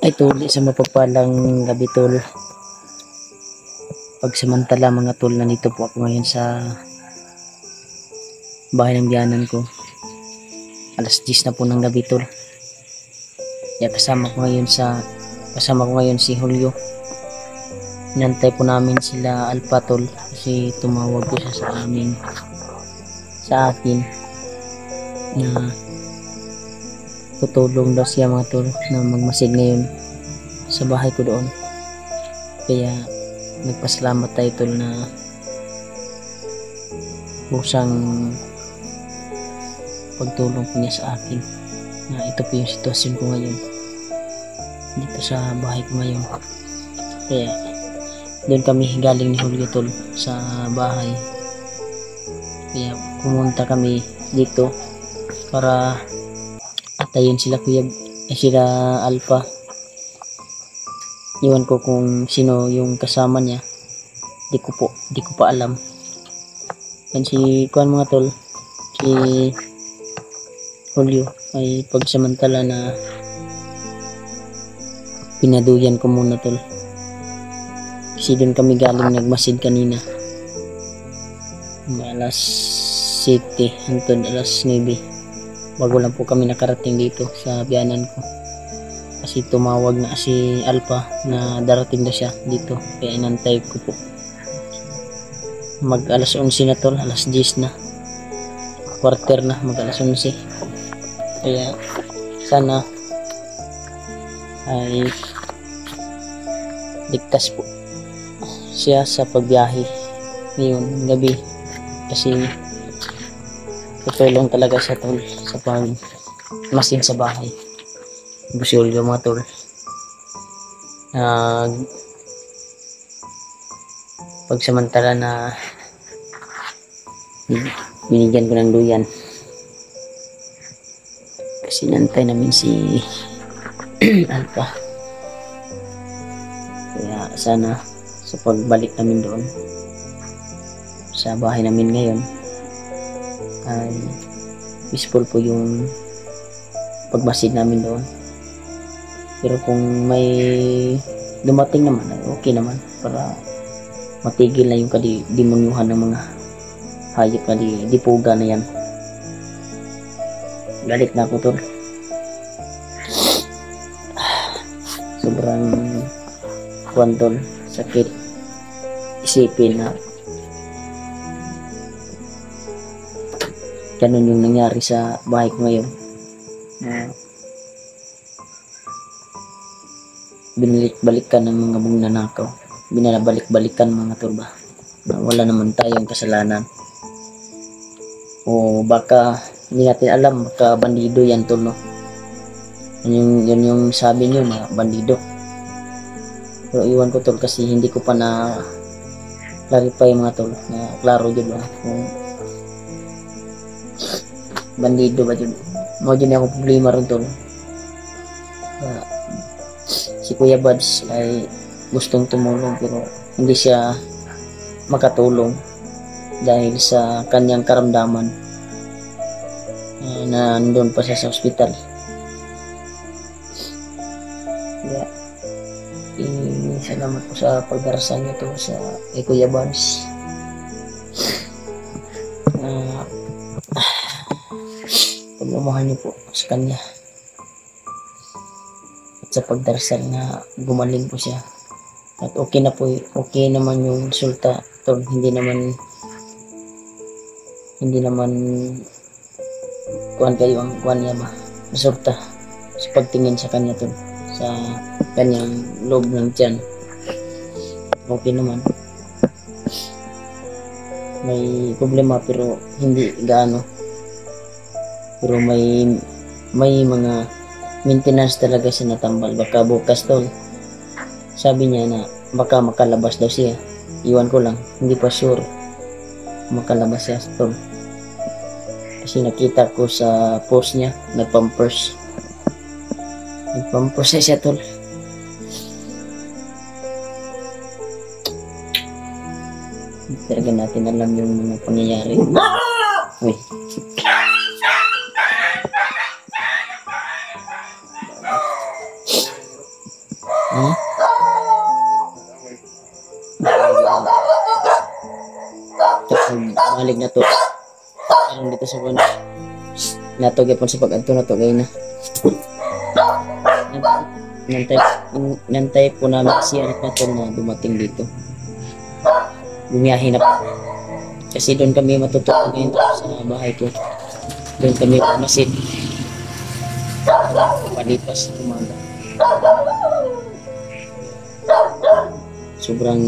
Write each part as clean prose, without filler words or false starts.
Ay tuli sa mapagpalang gabi tol. Pagsamantala mga tol, nandito po ako ngayon sa bahay ng biyanan ko. Alas 10 na po ng gabi tol. Kaya kasama ko ngayon si Julio. Inantay po namin sila Alpha tol kasi tumawag po siya sa akin na tutulong daw siya mga tol na magmasid ngayon sa bahay ko doon. Kaya nagpasalamat tayo tol na busang pagtulong po niya sa akin, na ito po yung sitwasyon ko ngayon dito sa bahay ko ngayon. Kaya doon kami galing ni Julio tol sa bahay, kaya pumunta kami dito para atayin sila sila Alpha. Iwan ko kung sino yung kasama niya, di ko pa alam. Yan si kuan mga tol, si Julio ay pagsamantala na pinaduyan ko muna tol, kasi doon kami galing nagmasid kanina alas 7 hangtod alas 9. Bago lang po kami nakarating dito sa biyanan ko kasi tumawag na si Alpha na darating na siya dito, kaya inantay ko po. Mag alas 11 na tol, alas 10 na, quarter na mag alas 11. Kaya sana ay ligtas po siya sa pagbiyahe ngayon gabi, kasi tutulong talaga siya tol sa pagmasid sa bahay. Busyol yung mga tol, pagsamantala na binigyan ko ng duyan kasi nantay namin si Alpha. Kaya sana sa pagbalik namin doon sa bahay namin ngayon ay peaceful po yung pagmasid namin doon. Pero kung may dumating naman ay okay naman, para matigil na yung kadimonyuhan ng mga hayop na dipuga na yan. Galit na ako tol, sobrang kuwan tol, sakit isipin na ganun yung nangyari sa bahay ko ngayon. Binalik-balikan ng mga magnanakaw, binabalik-balikan mga tol ba, na wala naman tayong kasalanan. O baka hindi natin alam, baka bandido yan tol, no? Yun yung sabi nyo na bandido. Pero iwan ko tol, kasi hindi ko pa na clarify mga tol, na klaro yun ba kung bandido ba yun. Mo dyan ako problema rin tol. Si Kuya Buds ay gustong tumulong pero hindi siya makatulong dahil sa kanyang karamdaman na nandun pa siya sa ospital. Kaya salamat po sa pagdarasal niyo to sa Kuya Buds. Pagmamahal niyo po sa kanya at sa pagdarasal na gumaling po siya, at okay na po, okay naman yung resulta tol. Hindi naman kuhan kayo ang kuhan niya ba, resulta sa pagtingin sa kanya tol, sa kanyang loob ng tiyan. Okay naman, may problema pero hindi gaano, pero may mga maintenance talaga siya natambal. Baka bukas tol, sabi niya na baka makalabas daw siya. Iwan ko lang, hindi pa sure makalabas siya tol, kasi nakita ko sa post niya nagpampers siya tol. Talaga natin alam yung mga pangyayari. Uy, Ha? Tapos balik na to. Karon dito sa kuno. Nato gyapon sa pag-adto na to gay na. Nantay po namin si Arik na to na dumating dito. Bumiyahe na po. Kasi doon kami matutulog ngayon sa bahay ko. Doon kami pumasid. Palipas na umaga. Sobrang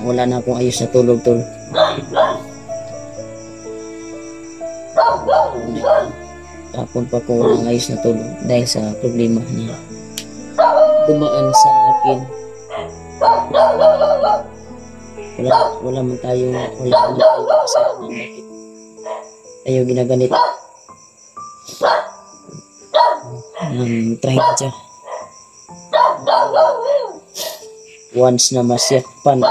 wala na akong ayos na tulog tol. Tapon pa ko walang ayos na tulog dahil sa problema niya dumaan sa akin. Wala man tayo kasalanan. Bakit tayo ginaganit? Try siya. Once na masyapan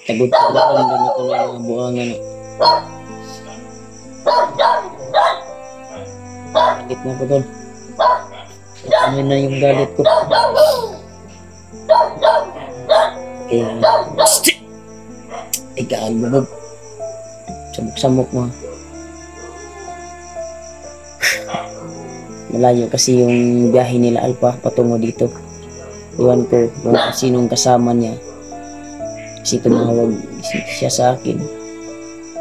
tagod-tagodan na ako ng mga buwangan. Galit na ko doon. Ano na yung galit ko. Gagabog. Samok-samok mo. Malayo kasi yung biyahe nila Alpha patungo dito. Iwan ko kung sinong kasama niya. Kasi tumawag siya sa akin.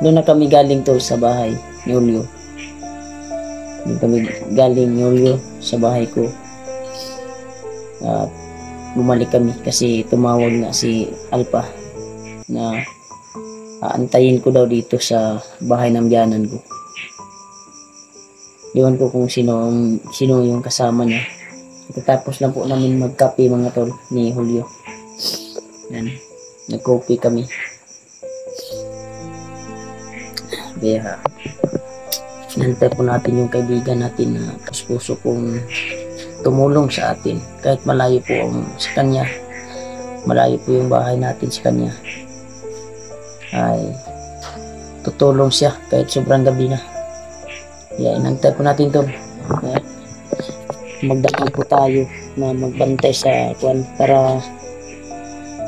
Doon na kami galing tol sa bahay ni Julio. Doon kami galing ni Julio sa bahay ko. At bumalik kami kasi tumawag na si Alpha na aantayin ko daw dito sa bahay ng biyanan ko. Iwan ko kung sino yung kasama niya. Tapos lang po namin magkape mga tol ni Julio. Yan. Nag-coffee kami. Kaya nantay po natin yung kaibigan natin na puso kong tumulong sa atin. Kahit malayo po sa kanya. Malayo po yung bahay natin sa kanya. Ay tutulong siya kahit sobrang gabi na. Kaya inantay po natin to. Magdakal po tayo na magbantay sa kwan para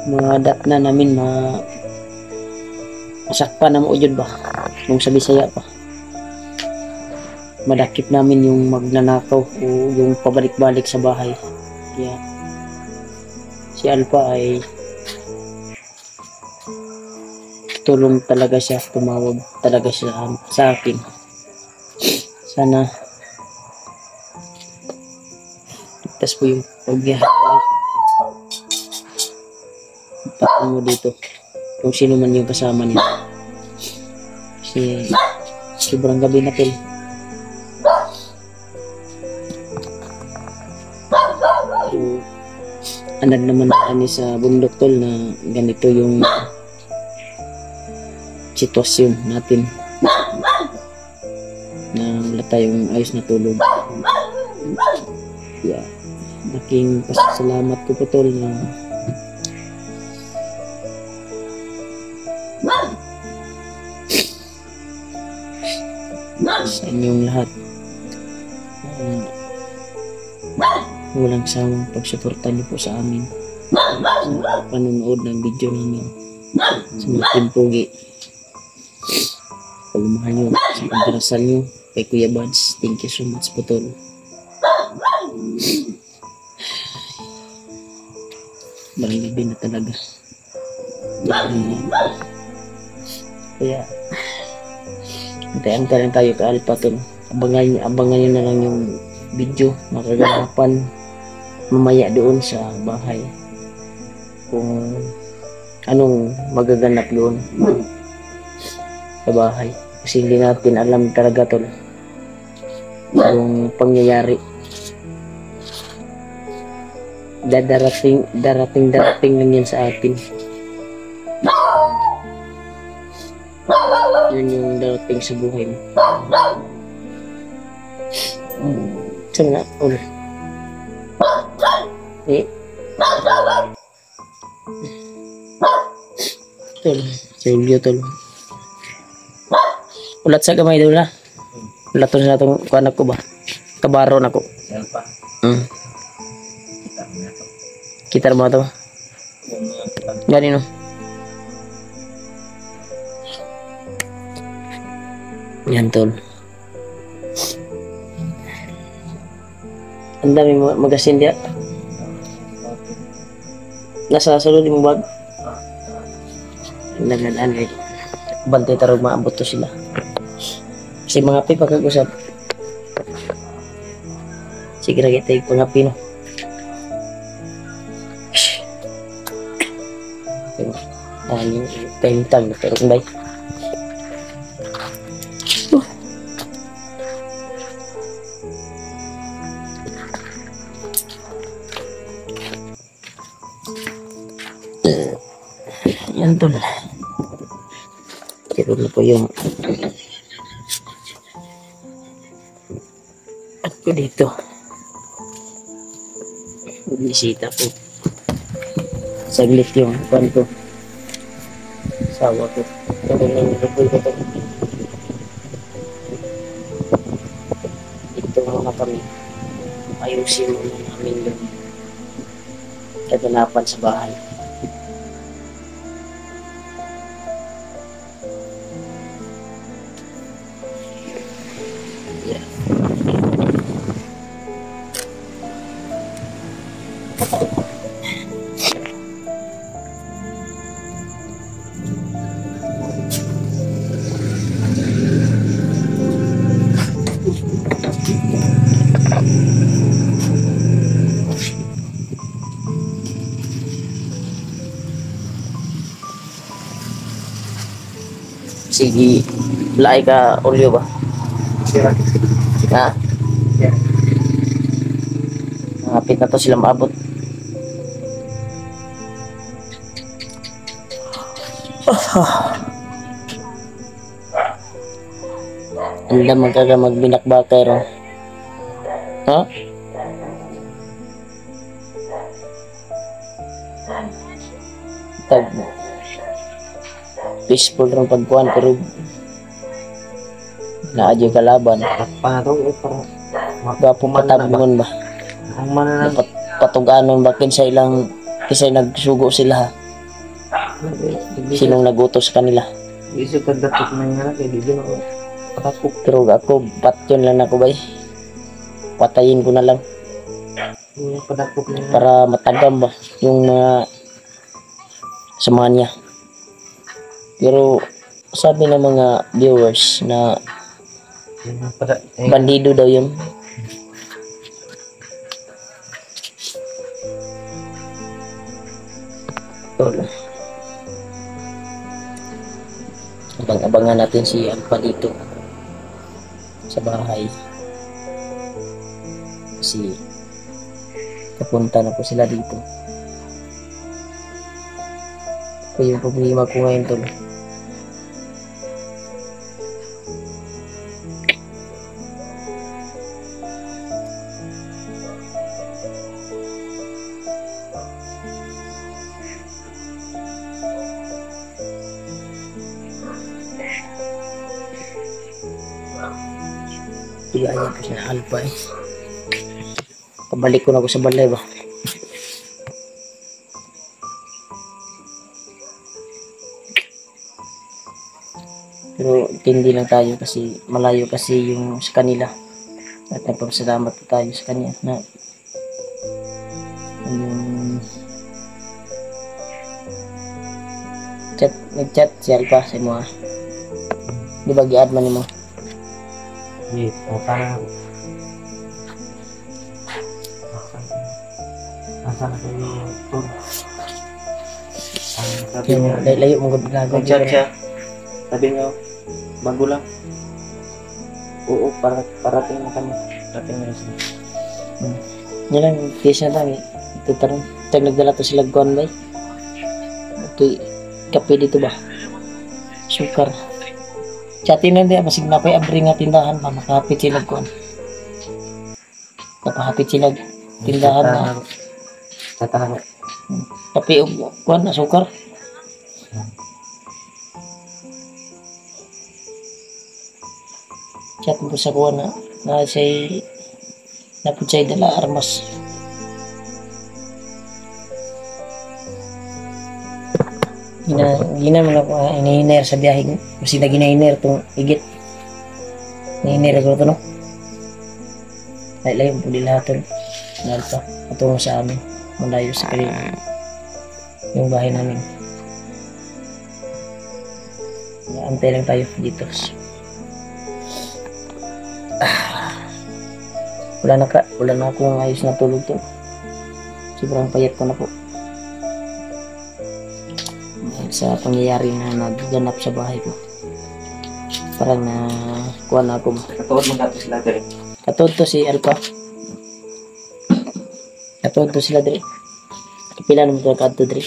madat na namin masakpan na maujod ba nung sa Bisaya pa. Madakip namin yung magnanakaw o yung pabalik-balik sa bahay. Kaya si Alpha ay tulong talaga siya, tumawag talaga siya sa akin. Sana ligtas po yung pagbiyahe mo dito kung sino man yung kasama niya kasi sobrang gabi na tol. So, anad naman kami sa bundok tol na ganito yung sitwasyon natin na wala tayong ayos na tulog. Yeah. Laking pasasalamat ko po tol na sa inyong lahat walang sawang pagsuporta niyo po sa amin sa panonood ng video namin sa mga timpugi. Pagmahal nyo sa pagdarasal nyo kay Kuya Buds, thank you so much po tol. Barang gabi na talaga. Kaya antayin lang tayo kay Alpha tol. Abangan nyo na lang yung video makaganapan mamaya doon sa bahay kung anong magaganap doon sa bahay kasi hindi natin alam talaga tol yung pangyayari. Darating lang yan sa atin. Yun yung darating sa buhay mo. Saan na? Ulo. Tol. Sa Julio tol. Ulat sa gamay doon na. Ulat to na itong anak ko ba? Kabaro na ko. Kita mo to. Gani no. Yan tol. Ang dami magasin dia. Nasa sulod mo bag. Nagandaan eh. Bantay tarog maabot to sila. Kasi mga pi pagkag-usap. Sige na kita yung mga pino. Ano yung tag na pero kung bay. Yan tol. Kiro na po yung at ko dito. Bisita po. Saglit yung pan ko. Sawa ko. Pero nangyayapol ko ito. Ito muna kami. Ayusin muna namin yung kaganapan sa bahay. Sige, laay ka olyo ba? Ha? Hapit na to sila maabot. Anda magkaga magbinakbakay ro. Ha? Tag peaceful rin pagkuhan pero naadyo kalaban. Gwapo patabingon ba? Patuganon ba kinsa ilang kisay nagsugo sila ha? Sinong nagutos kanila? Isu kadatok na nga kay di na patakop. Pero ako patyon lang ako bay. Patayin ko na lang Padakop na nga. para matagam ba yung mga samahan niya. Pero sabi ng mga viewers na bandido daw yun. Abang-abangan natin si Alpa dito sa bahay. Kasi kapunta na po sila dito. Ito yung problema ko ngayon tol. Iyaya ko siya Alpa eh. Pabalik ko na ako sa balay ba. Pero tindi lang tayo kasi malayo kasi yung sa kanila. At nagpapasalamat tayo sa kanya na nag-chat si Alpa sa mo ha. Di ba gi-add man mo? Yes, parang asal kayo tur. Yung layo mong gagawin. Nag-chat siya. Sabi niya, bago lang. Oo, parating na kami. Parating na siya. Yan lang, case na tayo. Ito tarong. Tag nagdala to sila guan ba? Ito, kape dito ba? Sukar. Chatin lang din, masig na pa abri nga tindahan pa. Makahapit sila guan. Kapahapit sila tindahan na. Tatahan. Kape o guan na sukar. Chat mo sa kuha na say napunsay dala armas. Gina man ako inihiner sa biyahe. Kasi na ginahiner itong igit. Inihiner ako ito, no? Layo po nila ito. Dahil pa, patungo sa amin. Malayo sa kayo. Yung bahay namin. Antay lang tayo dito. Wala na akong ayos na tulog to. Sobrang payat ko na po. Sa pangyayari na nagganap sa bahay ko. Parang na kuha na ako. Katuod mo dati sila dali. Katuod to si Alpha. Katuod to sila dali. Kapila naman ito katuod dali.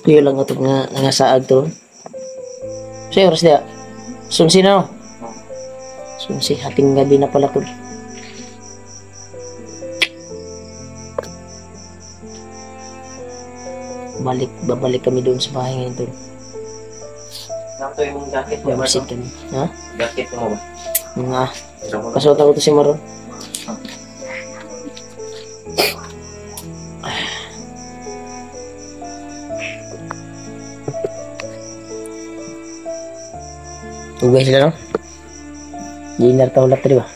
Tuyo lang ito nga nangasaag to. Sa oras dia. Sunsi na no? Sunsi, hating gabi na pala to. Babalik kami doon sa bahay ngayon doon. Nakto yung jacket mo ba? Babasit kami. Ha? Jacket mo ba? Nga. Kasuotan ko to si Maron. Tugay sila no? Dinner ka ulat, di ba?